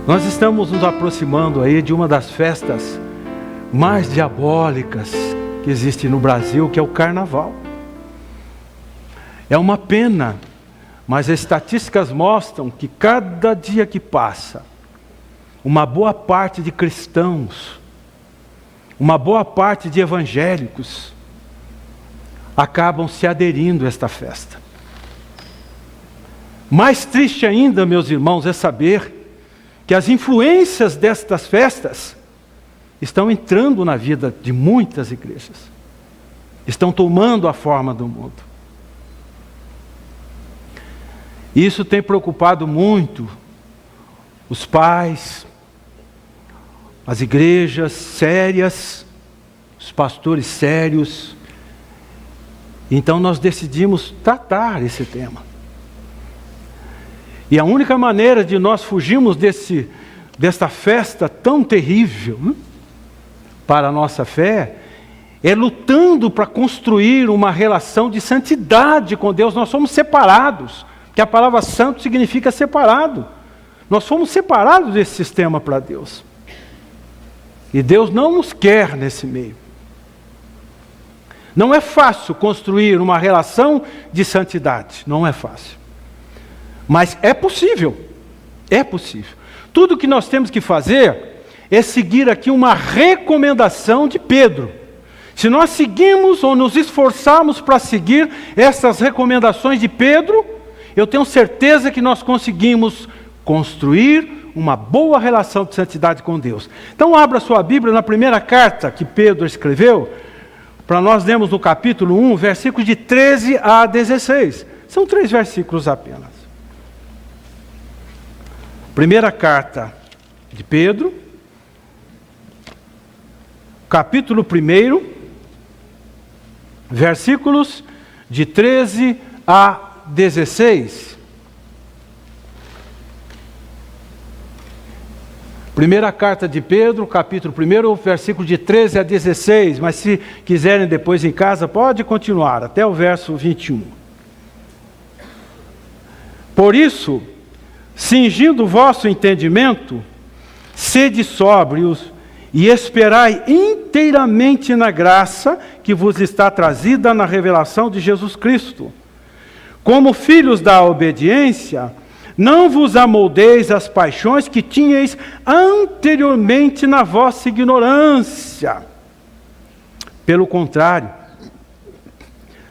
Nós estamos nos aproximando aí de uma das festas mais diabólicas que existe no Brasil, que é o Carnaval. É uma pena, mas as estatísticas mostram que cada dia que passa, uma boa parte de cristãos, uma boa parte de evangélicos, acabam se aderindo a esta festa. Mais triste ainda, meus irmãos, é saber que as influências destas festas estão entrando na vida de muitas igrejas. Estão tomando a forma do mundo. Isso tem preocupado muito os pais, as igrejas sérias, os pastores sérios. Então nós decidimos tratar esse tema. E a única maneira de nós fugirmos desta festa tão terrível para a nossa fé é lutando para construir uma relação de santidade com Deus. Nós somos separados, porque a palavra santo significa separado. Nós fomos separados desse sistema para Deus. E Deus não nos quer nesse meio. Não é fácil construir uma relação de santidade, não é fácil. Mas é possível, é possível. Tudo que nós temos que fazer é seguir aqui uma recomendação de Pedro. Se nós seguimos ou nos esforçarmos para seguir essas recomendações de Pedro, eu tenho certeza que nós conseguimos construir uma boa relação de santidade com Deus. Então abra sua Bíblia na primeira carta que Pedro escreveu, para nós lermos no capítulo 1, versículos de 13 a 16. São 3 versículos apenas. Primeira carta de Pedro, capítulo 1, versículos de 13 a 16. Primeira carta de Pedro, capítulo 1, versículo de 13 a 16. Mas se quiserem depois em casa, pode continuar, até o verso 21. Por isso, cingindo o vosso entendimento, sede sóbrios e esperai inteiramente na graça que vos está trazida na revelação de Jesus Cristo. Como filhos da obediência, não vos amoldeis às paixões que tinhais anteriormente na vossa ignorância. Pelo contrário,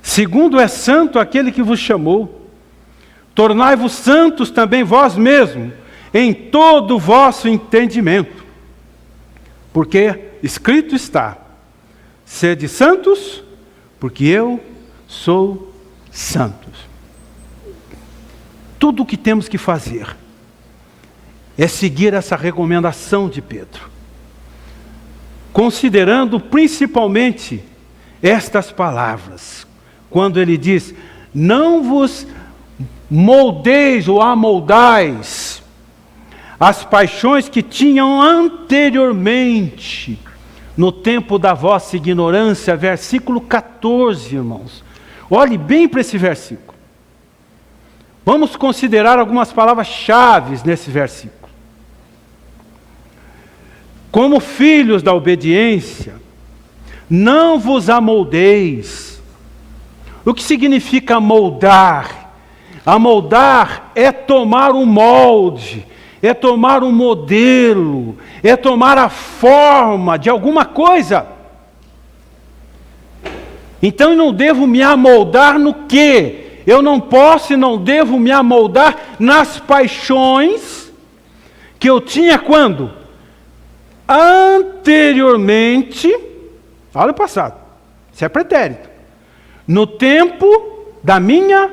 segundo é santo aquele que vos chamou, tornai-vos santos também vós mesmos, em todo o vosso entendimento. Porque escrito está, sede santos, porque eu sou santo. Tudo o que temos que fazer é seguir essa recomendação de Pedro, considerando principalmente estas palavras, quando ele diz, não vos moldeis ou amoldais as paixões que tinham anteriormente, no tempo da vossa ignorância, versículo 14, irmãos. Olhe bem para esse versículo. Vamos considerar algumas palavras-chave nesse versículo. Como filhos da obediência, não vos amoldeis. O que significa moldar? Amoldar é tomar um molde, é tomar um modelo, é tomar a forma de alguma coisa. Então eu não devo me amoldar no quê? Eu não posso e não devo me amoldar nas paixões que eu tinha quando? Anteriormente, olha o passado, isso é pretérito, no tempo da minha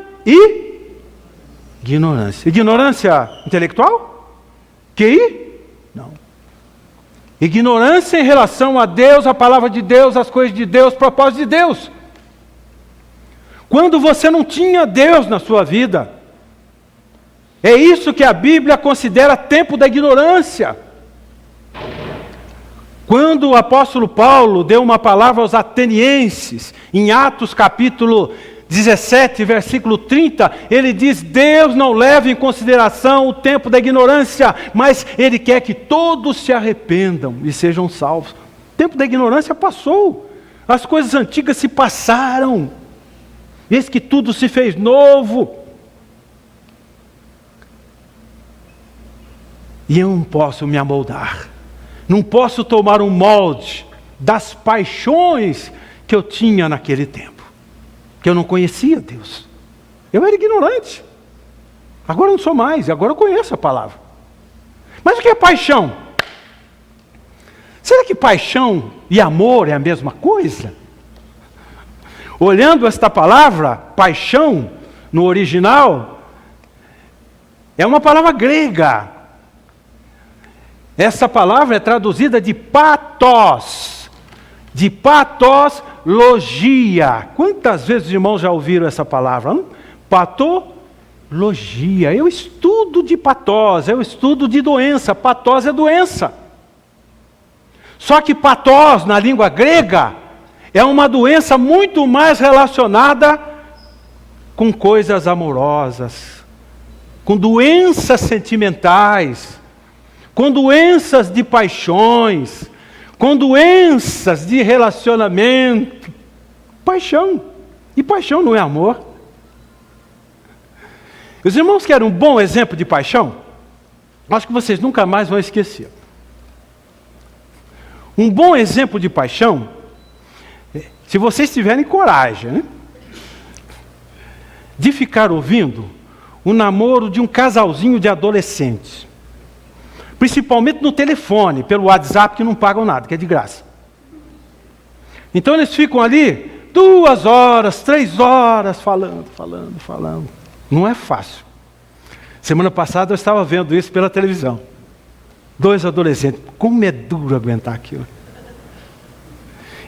ignorância. Ignorância intelectual? QI? Não. Ignorância em relação a Deus, a palavra de Deus, as coisas de Deus, propósito de Deus. Quando você não tinha Deus na sua vida. É isso que a Bíblia considera tempo da ignorância. Quando o apóstolo Paulo deu uma palavra aos atenienses, em Atos capítulo 17, versículo 30, ele diz: Deus não leva em consideração o tempo da ignorância, mas Ele quer que todos se arrependam e sejam salvos. O tempo da ignorância passou, as coisas antigas se passaram, eis que tudo se fez novo. E eu não posso me amoldar, não posso tomar um molde das paixões que eu tinha naquele tempo, que eu não conhecia Deus. Eu era ignorante, agora não sou mais, agora eu conheço a palavra. Mas o que é paixão? Será que paixão e amor é a mesma coisa? Olhando esta palavra, paixão, no original, é uma palavra grega. Essa palavra é traduzida de patos logia. Quantas vezes os irmãos já ouviram essa palavra? Não? Patologia. Eu estudo de patós, eu estudo de doença. Patós é doença. Só que patós, na língua grega, é uma doença muito mais relacionada com coisas amorosas, com doenças sentimentais, com doenças de paixões, com doenças de relacionamento. Paixão. E paixão não é amor. Os irmãos querem um bom exemplo de paixão? Acho que vocês nunca mais vão esquecer. Um bom exemplo de paixão, se vocês tiverem coragem, né, de ficar ouvindo o namoro de um casalzinho de adolescentes, principalmente no telefone, pelo WhatsApp, que não pagam nada, que é de graça. Então eles ficam ali 2 horas, 3 horas, falando. Não é fácil. Semana passada eu estava vendo isso pela televisão. 2 adolescentes, como é duro aguentar aquilo.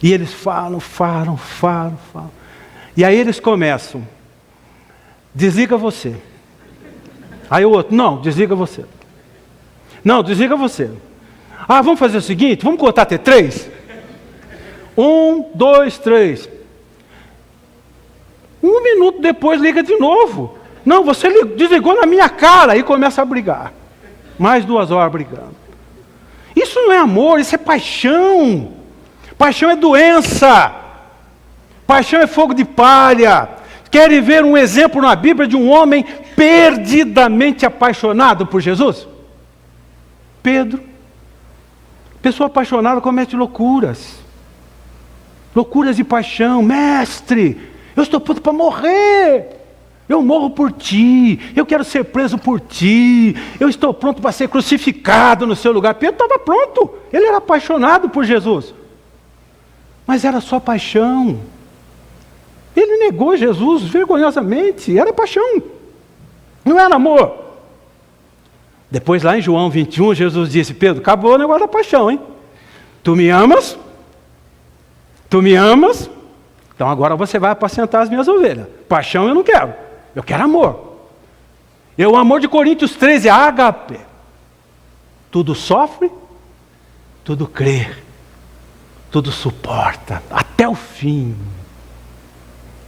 E eles falam. E aí eles começam: desliga você. Aí o outro: não, desliga você. Não, desliga você. Ah, vamos fazer o seguinte, vamos contar até 3? 1, 2, 3. 1 minuto depois liga de novo. Não, você desligou na minha cara. E começa a brigar. Mais 2 horas brigando. Isso não é amor, isso é paixão. Paixão é doença. Paixão é fogo de palha. Querem ver um exemplo na Bíblia de um homem perdidamente apaixonado por Jesus? Pedro. Pessoa apaixonada comete loucuras. Loucuras de paixão. Mestre, eu estou pronto para morrer. Eu morro por ti, eu quero ser preso por ti, eu estou pronto para ser crucificado no seu lugar. Pedro estava pronto, ele era apaixonado por Jesus. Mas era só paixão. Ele negou Jesus vergonhosamente, era paixão, não era amor. Depois lá em João 21, Jesus disse: Pedro, acabou o negócio da paixão, hein? Tu me amas? Tu me amas? Então agora você vai apacentar as minhas ovelhas. Paixão eu não quero. Eu quero amor. O amor de Coríntios 13, ágape. Tudo sofre, tudo crê, tudo suporta, até o fim.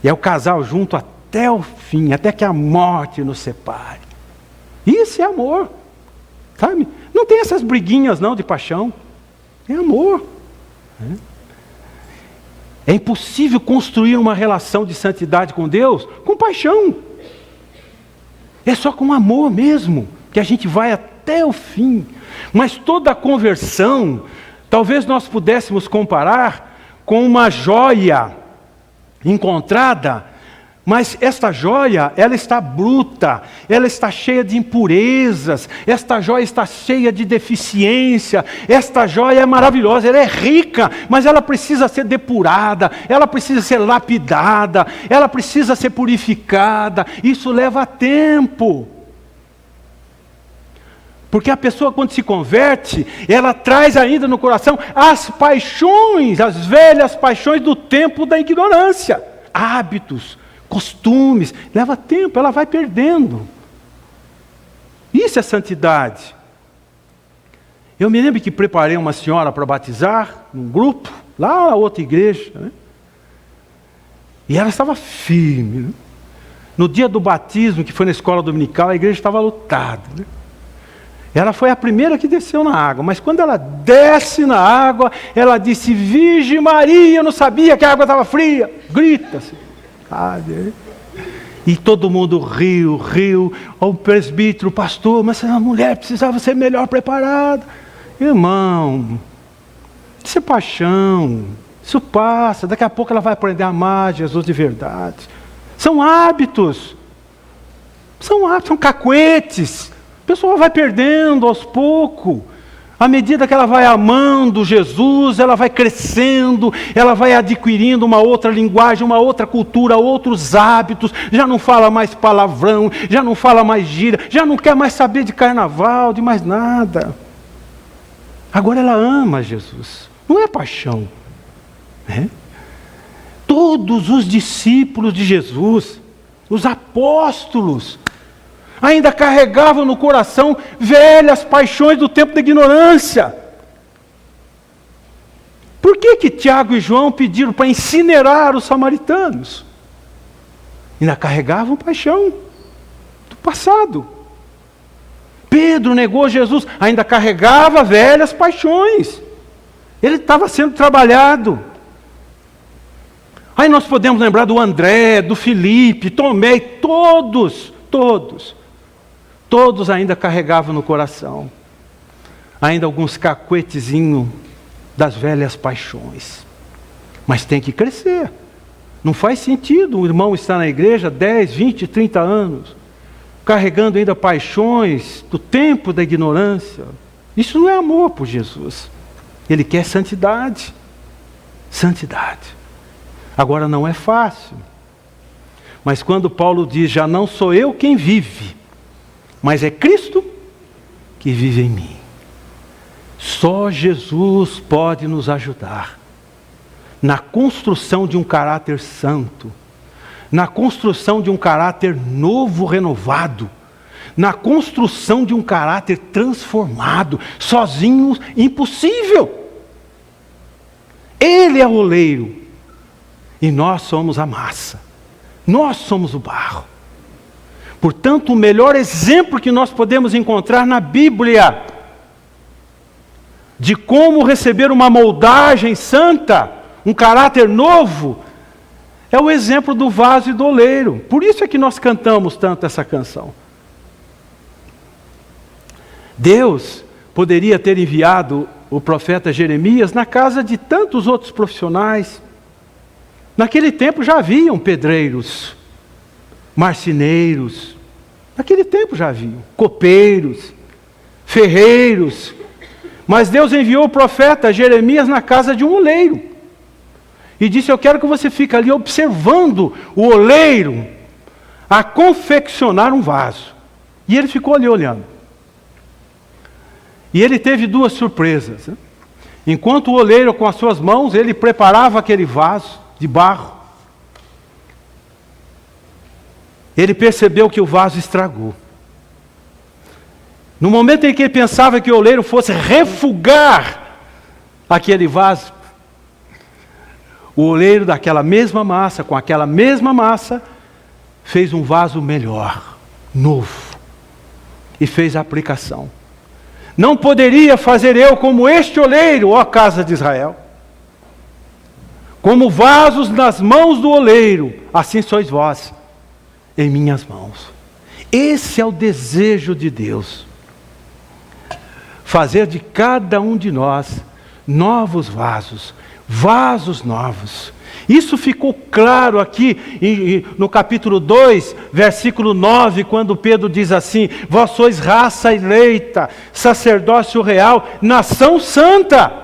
E é o casal junto até o fim, até que a morte nos separe. Isso é amor, sabe? Não tem essas briguinhas não de paixão. É amor. É impossível construir uma relação de santidade com Deus com paixão. É só com amor mesmo que a gente vai até o fim. Mas toda a conversão, talvez nós pudéssemos comparar com uma joia encontrada, mas esta joia, ela está bruta, ela está cheia de impurezas, esta joia está cheia de deficiência, esta joia é maravilhosa, ela é rica, mas ela precisa ser depurada, ela precisa ser lapidada, ela precisa ser purificada. Isso leva tempo. Porque a pessoa, quando se converte, ela traz ainda no coração as paixões, as velhas paixões do tempo da ignorância, hábitos, costumes, leva tempo, ela vai perdendo. Isso é santidade. Eu me lembro que preparei uma senhora para batizar, num grupo, lá na outra igreja, né? E ela estava firme, né? No dia do batismo, que foi na escola dominical, a igreja estava lotada, né? Ela foi a primeira que desceu na água, mas quando ela desce na água, ela disse: Virgem Maria, eu não sabia que a água estava fria. Grita assim, sabe? E todo mundo riu. O presbítero, o pastor: mas a mulher precisava ser melhor preparada. Irmão, isso é paixão, isso passa, daqui a pouco ela vai aprender a amar Jesus de verdade. São hábitos, são cacuetes. A pessoa vai perdendo aos poucos. À medida que ela vai amando Jesus, ela vai crescendo, ela vai adquirindo uma outra linguagem, uma outra cultura, outros hábitos. Já não fala mais palavrão, já não fala mais gíria, já não quer mais saber de carnaval, de mais nada. Agora ela ama Jesus. Não é paixão, né? Todos os discípulos de Jesus, os apóstolos, ainda carregavam no coração velhas paixões do tempo da ignorância. Por que Tiago e João pediram para incinerar os samaritanos? Ainda carregavam paixão do passado. Pedro negou Jesus, ainda carregava velhas paixões. Ele estava sendo trabalhado. Aí nós podemos lembrar do André, do Felipe, Tomé, todos ainda carregavam no coração, ainda alguns cacuetezinhos das velhas paixões. Mas tem que crescer. Não faz sentido o irmão estar na igreja 10, 20, 30 anos, carregando ainda paixões do tempo da ignorância. Isso não é amor por Jesus. Ele quer santidade. Santidade. Agora não é fácil. Mas quando Paulo diz: já não sou eu quem vive, mas é Cristo que vive em mim. Só Jesus pode nos ajudar na construção de um caráter santo, na construção de um caráter novo, renovado, na construção de um caráter transformado. Sozinho, impossível. Ele é o oleiro e nós somos a massa. Nós somos o barro. Portanto, o melhor exemplo que nós podemos encontrar na Bíblia de como receber uma moldagem santa, um caráter novo, é o exemplo do vaso e do oleiro. Por isso é que nós cantamos tanto essa canção. Deus poderia ter enviado o profeta Jeremias na casa de tantos outros profissionais. Naquele tempo já haviam pedreiros, marceneiros. Naquele tempo já haviam copeiros, ferreiros. Mas Deus enviou o profeta Jeremias na casa de um oleiro. E disse: eu quero que você fique ali observando o oleiro a confeccionar um vaso. E ele ficou ali olhando. E ele teve duas surpresas. Enquanto o oleiro, com as suas mãos, ele preparava aquele vaso de barro, ele percebeu que o vaso estragou. No momento em que ele pensava que o oleiro fosse refugar aquele vaso, o oleiro daquela mesma massa, com aquela mesma massa, fez um vaso melhor, novo, e fez a aplicação. Não poderia fazer eu como este oleiro, ó casa de Israel. Como vasos nas mãos do oleiro, assim sois vós em minhas mãos. Esse é o desejo de Deus. Fazer de cada um de nós novos vasos, vasos novos. Isso ficou claro aqui no capítulo 2, versículo 9, quando Pedro diz assim: vós sois raça eleita, sacerdócio real, nação santa.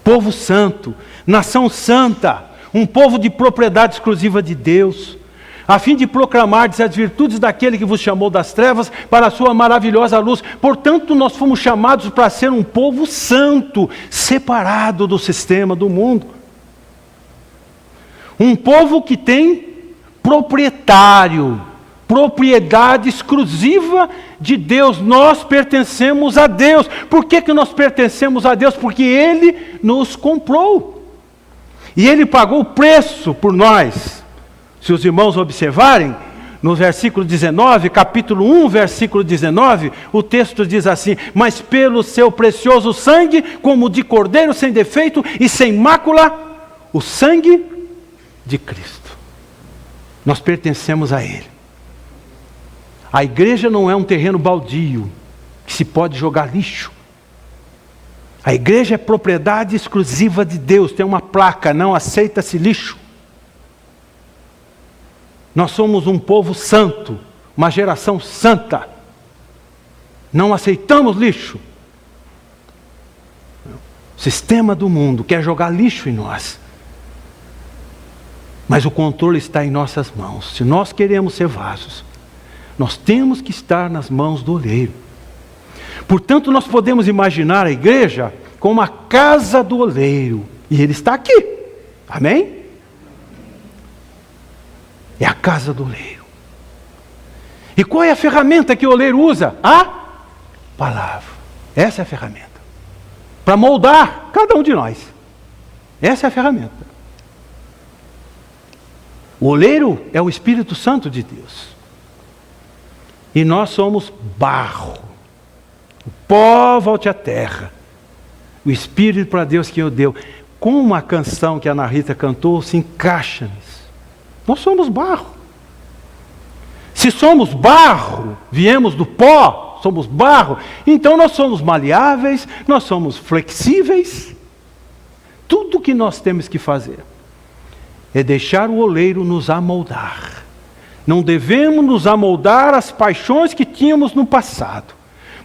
Povo santo, nação santa, um povo de propriedade exclusiva de Deus, a fim de proclamardes as virtudes daquele que vos chamou das trevas para a sua maravilhosa luz. Portanto, nós fomos chamados para ser um povo santo, separado do sistema do mundo. Um povo que tem propriedade exclusiva de Deus. Nós pertencemos a Deus. Por que nós pertencemos a Deus? Porque Ele nos comprou. E Ele pagou o preço por nós. Se os irmãos observarem, no versículo 19, capítulo 1, versículo 19, o texto diz assim: mas pelo seu precioso sangue, como de cordeiro sem defeito e sem mácula, o sangue de Cristo. Nós pertencemos a Ele. A igreja não é um terreno baldio, que se pode jogar lixo. A igreja é propriedade exclusiva de Deus, tem uma placa, não aceita-se lixo. Nós somos um povo santo, uma geração santa. Não aceitamos lixo. O sistema do mundo quer jogar lixo em nós. Mas o controle está em nossas mãos. Se nós queremos ser vasos, nós temos que estar nas mãos do oleiro. Portanto, nós podemos imaginar a igreja como a casa do oleiro. E ele está aqui. Amém? É a casa do oleiro. E qual é a ferramenta que o oleiro usa? A palavra. Essa é a ferramenta. Para moldar cada um de nós. Essa é a ferramenta. O oleiro é o Espírito Santo de Deus. E nós somos barro. O pó volte à terra. O Espírito para Deus que o deu. Como uma canção que a Ana Rita cantou se encaixa nisso. Nós somos barro. Se somos barro, viemos do pó, somos barro, então nós somos maleáveis, nós somos flexíveis. Tudo que nós temos que fazer é deixar o oleiro nos amoldar. Não devemos nos amoldar às paixões que tínhamos no passado,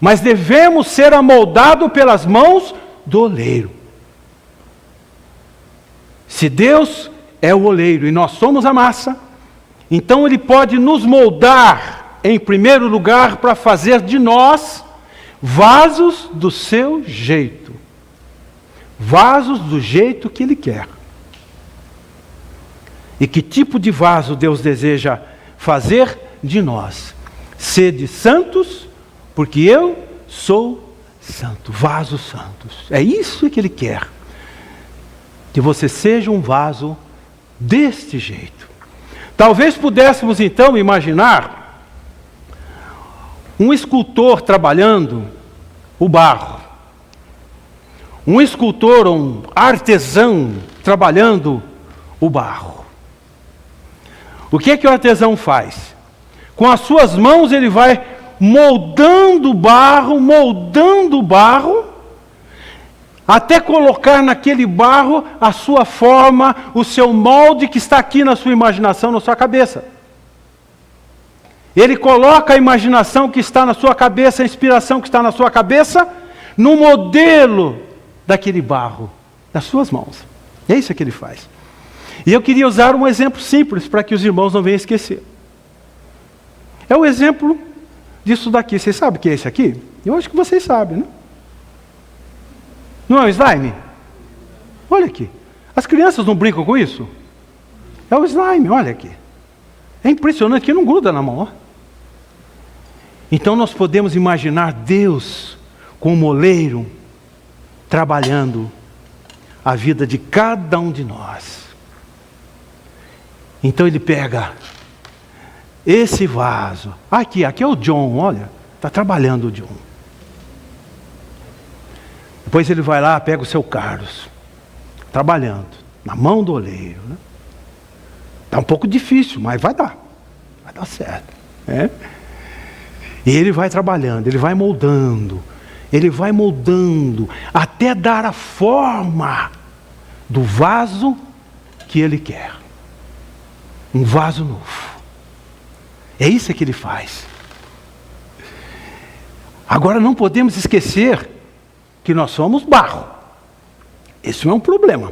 mas devemos ser amoldados pelas mãos do oleiro. Se Deus é o oleiro e nós somos a massa, então Ele pode nos moldar, em primeiro lugar, para fazer de nós vasos do seu jeito. Vasos do jeito que Ele quer. E que tipo de vaso Deus deseja fazer de nós? Sede santos, porque eu sou santo. Vasos santos. É isso que Ele quer. Que você seja um vaso deste jeito. Talvez pudéssemos então imaginar um escultor trabalhando o barro. Um escultor, um artesão trabalhando o barro. O que é que o artesão faz? Com as suas mãos ele vai moldando o barro, até colocar naquele barro a sua forma, o seu molde que está aqui na sua imaginação, na sua cabeça. Ele coloca a imaginação que está na sua cabeça, a inspiração que está na sua cabeça, no modelo daquele barro, nas suas mãos. É isso que ele faz. E eu queria usar um exemplo simples para que os irmãos não venham esquecer. É o exemplo disso daqui. Vocês sabem o que é esse aqui? Eu acho que vocês sabem, né? Não é um slime? Olha aqui. As crianças não brincam com isso? É o slime, olha aqui. É impressionante que não gruda na mão. Ó. Então nós podemos imaginar Deus como oleiro trabalhando a vida de cada um de nós. Então ele pega esse vaso. Aqui é o John, olha. Está trabalhando o John. Depois ele vai lá, pega o seu Carlos. Trabalhando. Na mão do oleiro. Né? Está um pouco difícil, mas vai dar. Vai dar certo. Né? E ele vai trabalhando, ele vai moldando. Ele vai moldando. Até dar a forma do vaso que ele quer. Um vaso novo. É isso que ele faz. Agora não podemos esquecer que nós somos barro. Esse não é um problema.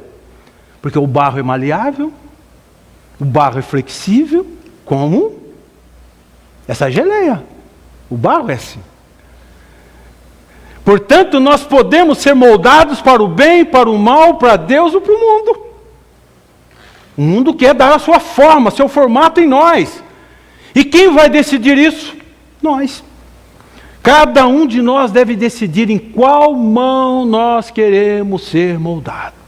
Porque o barro é maleável, o barro é flexível, como essa geleia. O barro é assim. Portanto, nós podemos ser moldados para o bem, para o mal, para Deus ou para o mundo. O mundo quer dar a sua forma, seu formato em nós. E quem vai decidir isso? Nós. Cada um de nós deve decidir em qual mão nós queremos ser moldados.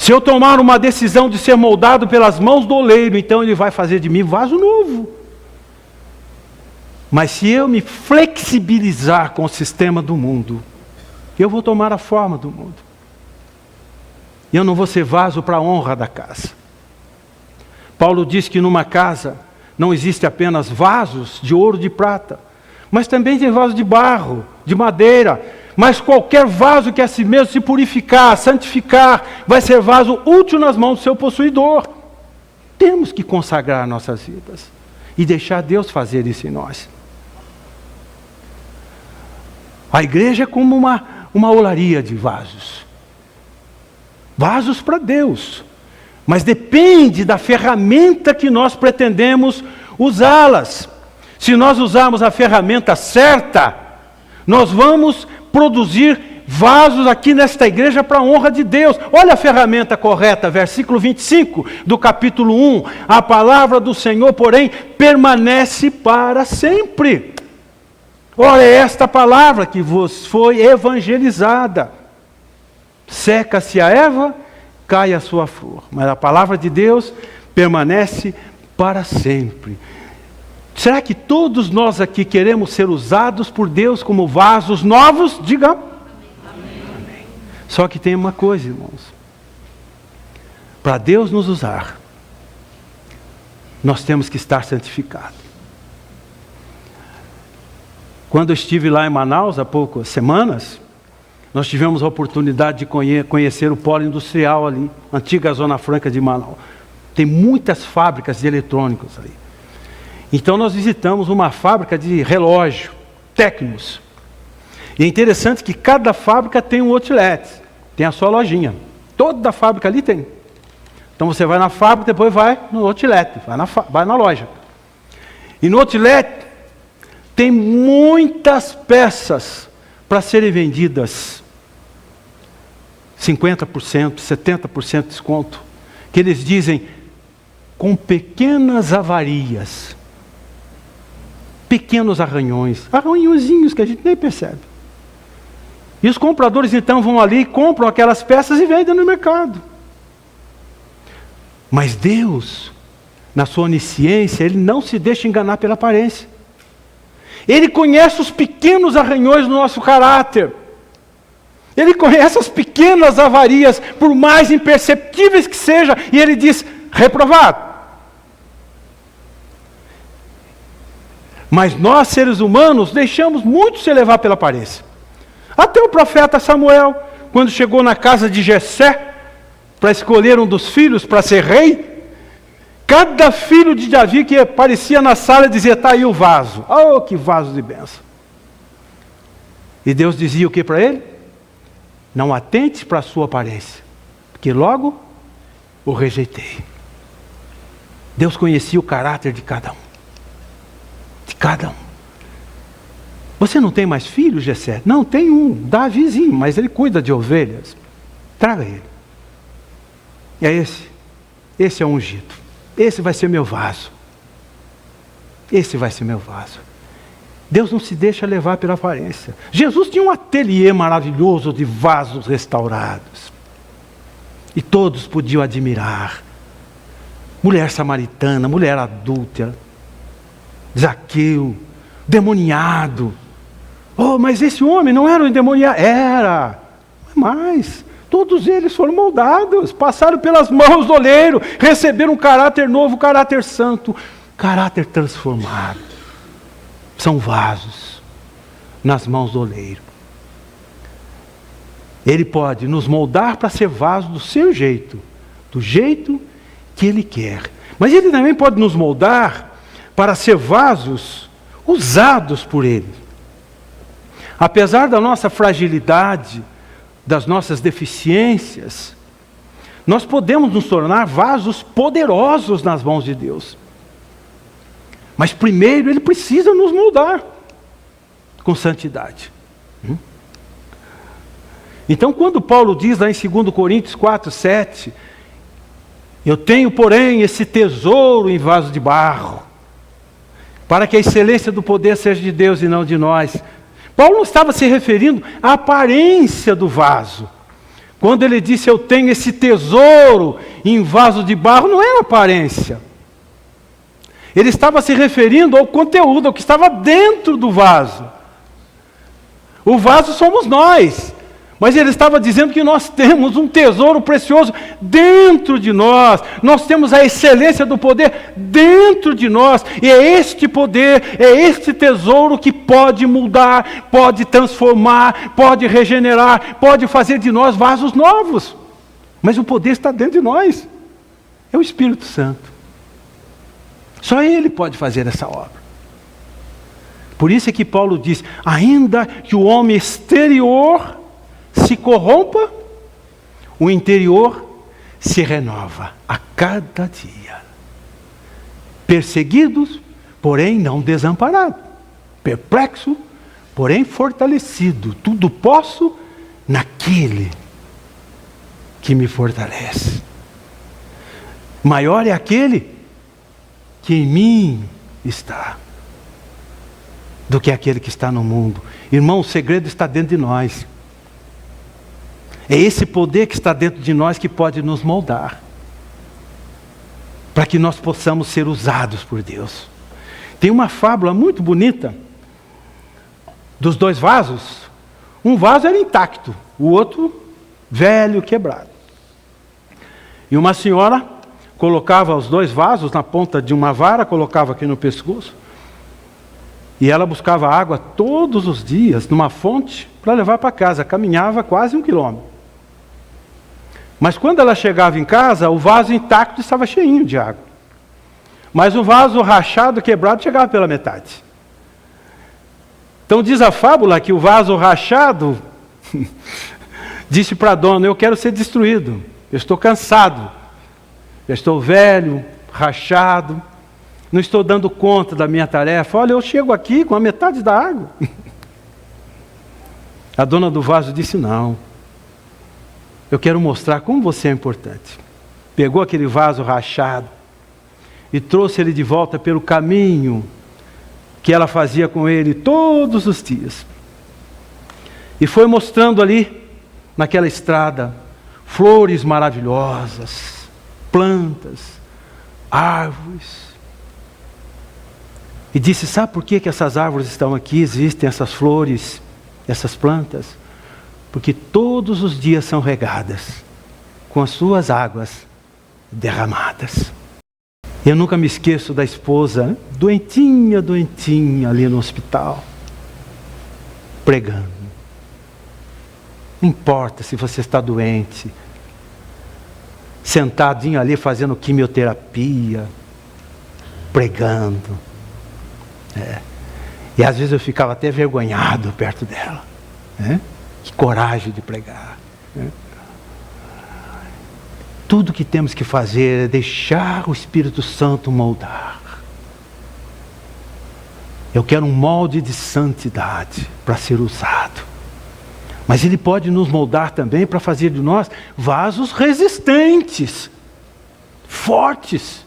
Se eu tomar uma decisão de ser moldado pelas mãos do oleiro, então ele vai fazer de mim vaso novo. Mas se eu me flexibilizar com o sistema do mundo, eu vou tomar a forma do mundo. E eu não vou ser vaso para a honra da casa. Paulo diz que numa casa não existe apenas vasos de ouro e de prata, mas também tem vasos de barro, de madeira. Mas qualquer vaso que a si mesmo se purificar, santificar, vai ser vaso útil nas mãos do seu possuidor. Temos que consagrar nossas vidas e deixar Deus fazer isso em nós. A igreja é como uma olaria de vasos. Vasos para Deus. Mas depende da ferramenta que nós pretendemos usá-las. Se nós usarmos a ferramenta certa, nós vamos produzir vasos aqui nesta igreja para a honra de Deus. Olha a ferramenta correta, versículo 25 do capítulo 1. A palavra do Senhor, porém, permanece para sempre. Ora, é esta palavra que vos foi evangelizada. Seca-se a erva, cai a sua flor. Mas a palavra de Deus permanece para sempre. Será que todos nós aqui queremos ser usados por Deus como vasos novos? Diga. Amém. Só que tem uma coisa, irmãos. Para Deus nos usar, nós temos que estar santificados. Quando eu estive lá em Manaus, há poucas semanas, nós tivemos a oportunidade de conhecer o polo industrial ali, antiga Zona Franca de Manaus. Tem muitas fábricas de eletrônicos ali. Então nós visitamos uma fábrica de relógio, Tecnos. E é interessante que cada fábrica tem um outlet, tem a sua lojinha. Toda fábrica ali tem. Então você vai na fábrica, depois vai no outlet, vai na loja. E no outlet tem muitas peças para serem vendidas. 50%, 70% de desconto. Que eles dizem, com pequenas avarias. Pequenos arranhõezinhos que a gente nem percebe. E os compradores então vão ali, compram aquelas peças e vendem no mercado. Mas Deus, na sua onisciência, Ele não se deixa enganar pela aparência. Ele conhece os pequenos arranhões do nosso caráter. Ele conhece as pequenas avarias, por mais imperceptíveis que sejam, e Ele diz, reprovado. Mas nós, seres humanos, deixamos muito se levar pela aparência. Até o profeta Samuel, quando chegou na casa de Jessé, para escolher um dos filhos para ser rei, cada filho de Davi que aparecia na sala dizia, está aí o vaso. Oh, que vaso de bênção. E Deus dizia o que para ele? Não atente para a sua aparência, porque logo o rejeitei. Deus conhecia o caráter de cada um. De cada um. Você não tem mais filho, Jessé? Não, tem um, Davizinho, mas ele cuida de ovelhas. Traga ele. E é esse é o ungido. Esse vai ser meu vaso. Esse vai ser meu vaso. Deus não se deixa levar pela aparência. Jesus tinha um ateliê maravilhoso de vasos restaurados. E todos podiam admirar. Mulher samaritana, mulher adúltera, Zaqueu, demoniado. Oh, mas esse homem não era um endemoniado. Era. Mas todos eles foram moldados, passaram pelas mãos do oleiro, receberam um caráter novo, caráter santo, caráter transformado. São vasos nas mãos do oleiro. Ele pode nos moldar para ser vaso do seu jeito, do jeito que Ele quer. Mas Ele também pode nos moldar para ser vasos usados por Ele. Apesar da nossa fragilidade, das nossas deficiências, nós podemos nos tornar vasos poderosos nas mãos de Deus. Mas primeiro Ele precisa nos moldar com santidade. Então quando Paulo diz lá em 2 Coríntios 4, 7, eu tenho porém esse tesouro em vaso de barro, para que a excelência do poder seja de Deus e não de nós. Paulo não estava se referindo à aparência do vaso, Quando ele disse, eu tenho esse tesouro em vaso de barro, não era aparência. Ele estava se referindo ao conteúdo, ao que estava dentro do vaso. O vaso somos nós. Mas ele estava dizendo que nós temos um tesouro precioso dentro de nós. Nós temos a excelência do poder dentro de nós. E é este poder, é este tesouro que pode mudar, pode transformar, pode regenerar, pode fazer de nós vasos novos. Mas o poder está dentro de nós. É o Espírito Santo. Só Ele pode fazer essa obra. Por isso é que Paulo diz, ainda que o homem exterior se corrompa, o interior se renova a cada dia. Perseguidos, porém não desamparados. Perplexo, porém fortalecido. Tudo posso naquele que me fortalece. Maior é aquele que em mim está, do que aquele que está no mundo. Irmão, o segredo está dentro de nós. É esse poder que está dentro de nós que pode nos moldar, para que nós possamos ser usados por Deus. Tem uma fábula muito bonita dos dois vasos. Um vaso era intacto, o outro velho, quebrado. E uma senhora colocava os dois vasos na ponta de uma vara, colocava aqui no pescoço, e ela buscava água todos os dias numa fonte para levar para casa. Caminhava quase 1 quilômetro. Mas quando ela chegava em casa, o vaso intacto estava cheinho de água. Mas o vaso rachado, quebrado, chegava pela metade. Então diz a fábula que o vaso rachado disse para a dona, eu quero ser destruído. Eu estou cansado. Eu estou velho, rachado. Não estou dando conta da minha tarefa. Olha, eu chego aqui com a metade da água. A dona do vaso disse, não. Eu quero mostrar como você é importante. Pegou aquele vaso rachado e trouxe ele de volta pelo caminho que ela fazia com ele todos os dias. E foi mostrando ali, naquela estrada, flores maravilhosas, plantas, árvores. E disse, sabe por que essas árvores estão aqui, existem essas flores, essas plantas? Porque todos os dias são regadas com as suas águas derramadas. Eu nunca me esqueço da esposa, doentinha ali no hospital, pregando. Não importa se você está doente, sentadinho ali fazendo quimioterapia, pregando. E às vezes eu ficava até vergonhado perto dela. Que coragem de pregar. Tudo que temos que fazer é deixar o Espírito Santo moldar. Eu quero um molde de santidade para ser usado. Mas Ele pode nos moldar também para fazer de nós vasos resistentes, fortes,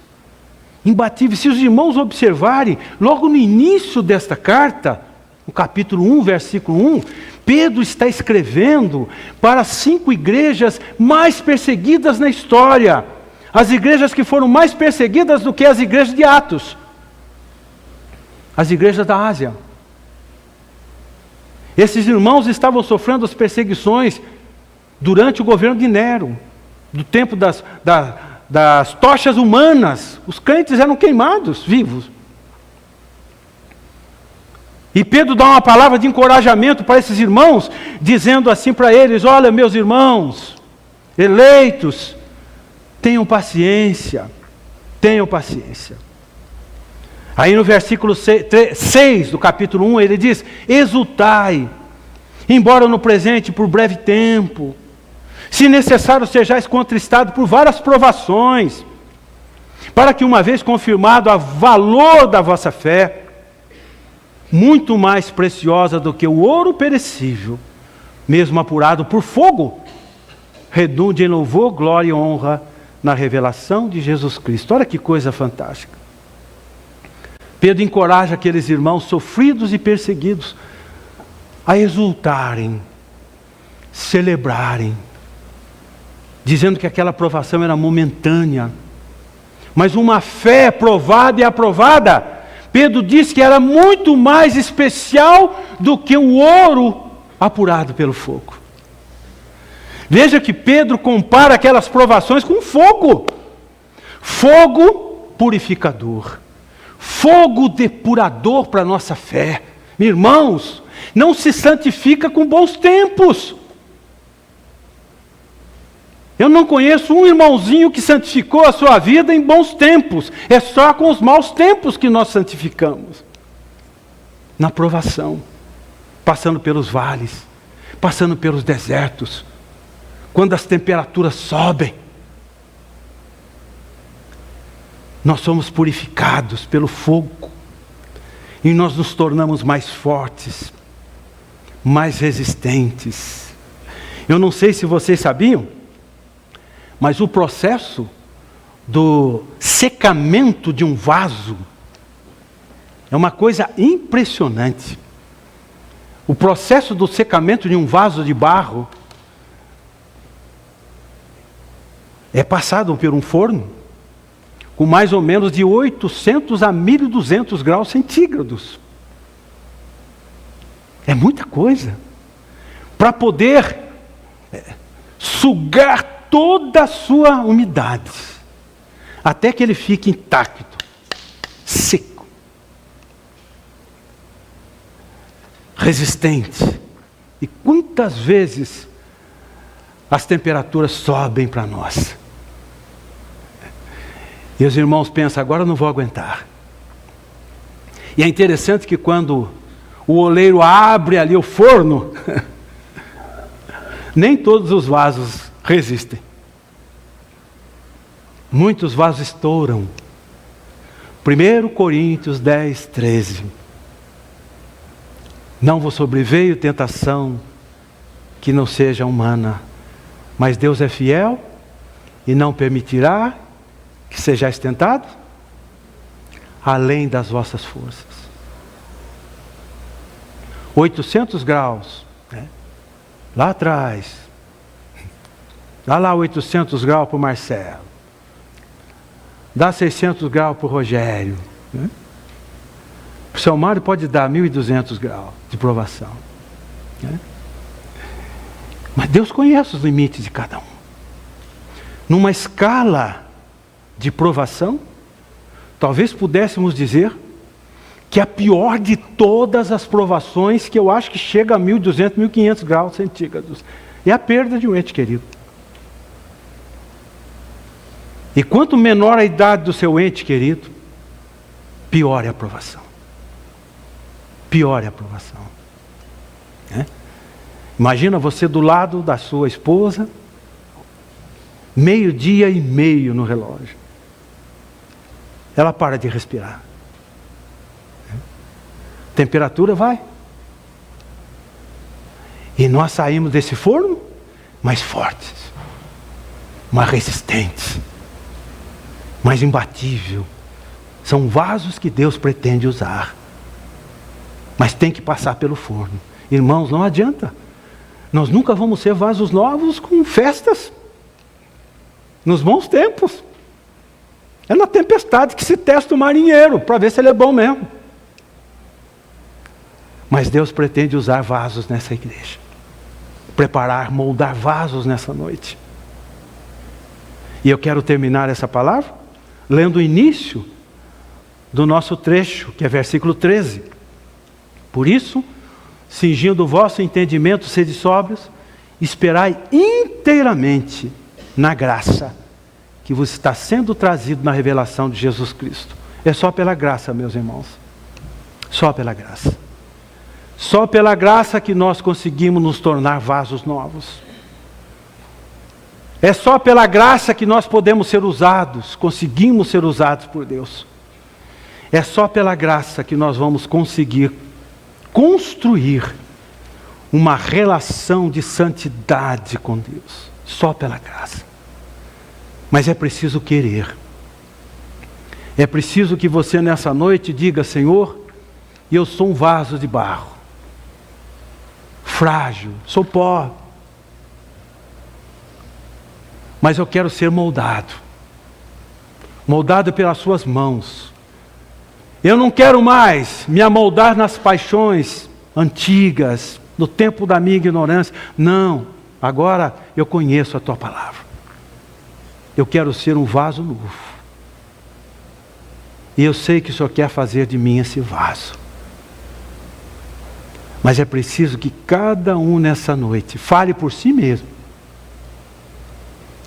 imbatíveis. Se os irmãos observarem, logo no início desta carta, no capítulo 1, versículo 1, Pedro está escrevendo para 5 igrejas mais perseguidas na história. As igrejas que foram mais perseguidas do que as igrejas de Atos. As igrejas da Ásia. Esses irmãos estavam sofrendo as perseguições durante o governo de Nero. Do tempo das tochas humanas. Os crentes eram queimados vivos. E Pedro dá uma palavra de encorajamento para esses irmãos, dizendo assim para eles, olha meus irmãos, eleitos, tenham paciência, tenham paciência. Aí no versículo 6 do capítulo 1, ele diz, exultai, embora no presente por breve tempo, se necessário sejais contristados por várias provações, para que uma vez confirmado o valor da vossa fé, muito mais preciosa do que o ouro perecível, mesmo apurado por fogo, redunde em louvor, glória e honra na revelação de Jesus Cristo. Olha que coisa fantástica. Pedro encoraja aqueles irmãos sofridos e perseguidos a exultarem, celebrarem, dizendo que aquela provação era momentânea. Mas uma fé provada e aprovada, Pedro disse que era muito mais especial do que o ouro apurado pelo fogo. Veja que Pedro compara aquelas provações com fogo. Fogo purificador. Fogo depurador para a nossa fé. Irmãos, não se santifica com bons tempos. Eu não conheço um irmãozinho que santificou a sua vida em bons tempos. É só com os maus tempos que nós santificamos. Na provação, passando pelos vales, passando pelos desertos, quando as temperaturas sobem, nós somos purificados pelo fogo e nós nos tornamos mais fortes, mais resistentes. Eu não sei se vocês sabiam, mas o processo do secamento de um vaso é uma coisa impressionante. O processo do secamento de um vaso de barro é passado por um forno com mais ou menos de 800 a 1.200 graus centígrados. É muita coisa para poder sugar toda a sua umidade, até que ele fique intacto, seco, resistente. E quantas vezes as temperaturas sobem para nós? E os irmãos pensam, agora eu não vou aguentar. E é interessante que quando o oleiro abre ali o forno, nem todos os vasos resistem. Muitos vasos estouram. 1 Coríntios 10, 13. Não vos sobreveio tentação que não seja humana, mas Deus é fiel e não permitirá que sejais tentados além das vossas forças. 800 graus, né? Lá atrás, dá lá 800 graus para o Marcelo, dá 600 graus para o Rogério, né? O seu Mário pode dar 1.200 graus de provação, né? Mas Deus conhece os limites de cada um. Numa escala de provação, talvez pudéssemos dizer que a pior de todas as provações, que eu acho que chega a 1.200, 1.500 graus centígrados, é a perda de um ente querido. E quanto menor a idade do seu ente querido, pior é a provação. Pior é a provação. Né? Imagina você do lado da sua esposa, 12:30 no relógio. Ela para de respirar. Temperatura vai. E nós saímos desse forno mais fortes, mais resistentes, mais imbatível. São vasos que Deus pretende usar, mas tem que passar pelo forno. Irmãos, não adianta. Nós nunca vamos ser vasos novos com festas nos bons tempos. É na tempestade que se testa o marinheiro, para ver se ele é bom mesmo. Mas Deus pretende usar vasos nessa igreja. Preparar, moldar vasos nessa noite. E eu quero terminar essa palavra lendo o início do nosso trecho, que é versículo 13. Por isso, cingindo o vosso entendimento, sede sóbrios, esperai inteiramente na graça que vos está sendo trazido na revelação de Jesus Cristo. É só pela graça, meus irmãos. Só pela graça. Só pela graça que nós conseguimos nos tornar vasos novos. É só pela graça que nós podemos ser usados, conseguimos ser usados por Deus. É só pela graça que nós vamos conseguir construir uma relação de santidade com Deus. Só pela graça. Mas é preciso querer. É preciso que você nessa noite diga, Senhor, eu sou um vaso de barro. Frágil, sou pó. Mas eu quero ser moldado. Moldado pelas suas mãos. Eu não quero mais me amoldar nas paixões antigas, no tempo da minha ignorância. Não, agora eu conheço a tua palavra. Eu quero ser um vaso novo. E eu sei que o Senhor quer fazer de mim esse vaso. Mas é preciso que cada um nessa noite fale por si mesmo.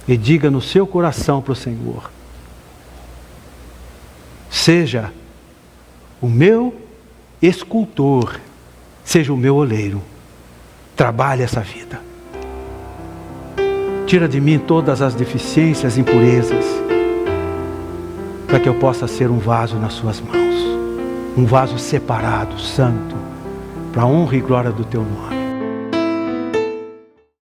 E diga no seu coração para o Senhor: seja o meu escultor, seja o meu oleiro. Trabalhe essa vida. Tira de mim todas as deficiências, impurezas, para que eu possa ser um vaso nas suas mãos. Um vaso separado, santo, para a honra e glória do teu nome.